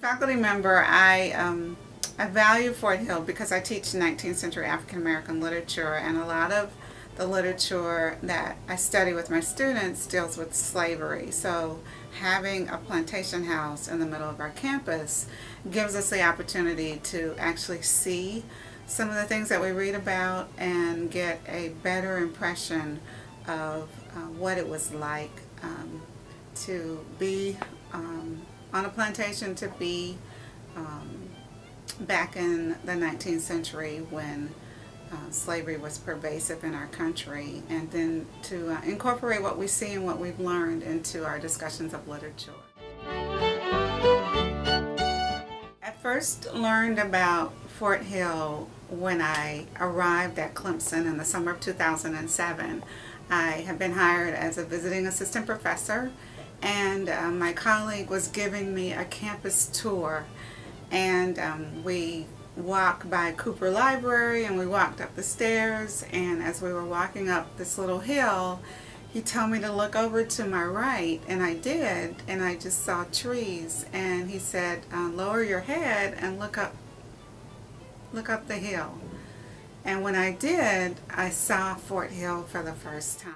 Faculty member, I value Fort Hill because I teach 19th century African American literature, and a lot of the literature that I study with my students deals with slavery. So having a plantation house in the middle of our campus gives us the opportunity to actually see some of the things that we read about and get a better impression of what it was like to be on a plantation, to be back in the 19th century when slavery was pervasive in our country, and then to incorporate what we see and what we've learned into our discussions of literature. I first learned about Fort Hill when I arrived at Clemson in the summer of 2007. I had been hired as a visiting assistant professor, and my colleague was giving me a campus tour, and we walked by Cooper Library and we walked up the stairs, and as we were walking up this little hill, he told me to look over to my right, and I did, and I just saw trees, and he said, lower your head and look up the hill. And when I did, I saw Fort Hill for the first time.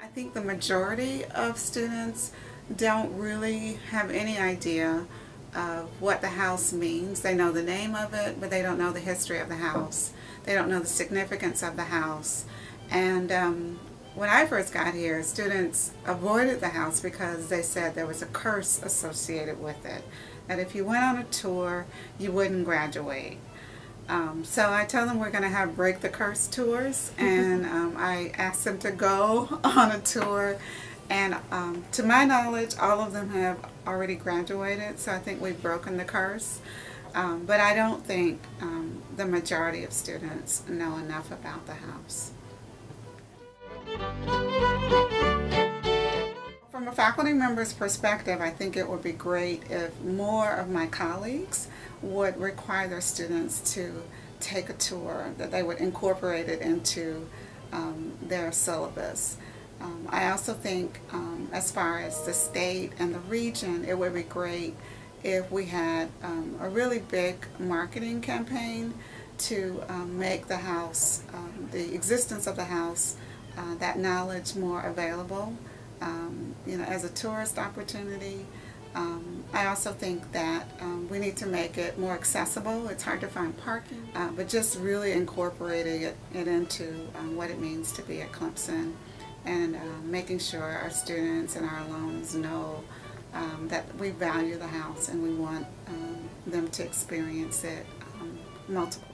I think the majority of students don't really have any idea of what the house means. They know the name of it, but they don't know the history of the house. They don't know the significance of the house. And when I first got here, students avoided the house because they said there was a curse associated with it, that if you went on a tour, you wouldn't graduate. So I tell them we're going to have Break the Curse tours, and I asked them to go on a tour, and to my knowledge, all of them have already graduated, so I think we've broken the curse. But I don't think the majority of students know enough about the house. From a faculty member's perspective, I think it would be great if more of my colleagues would require their students to take a tour, that they would incorporate it into their syllabus. I also think as far as the state and the region, it would be great if we had a really big marketing campaign to make the house, the existence of the house, that knowledge more available, you know, as a tourist opportunity. I also think that we need to make it more accessible. It's hard to find parking, but just really incorporating it into what it means to be at Clemson, and making sure our students and our alums know that we value the house and we want them to experience it multiple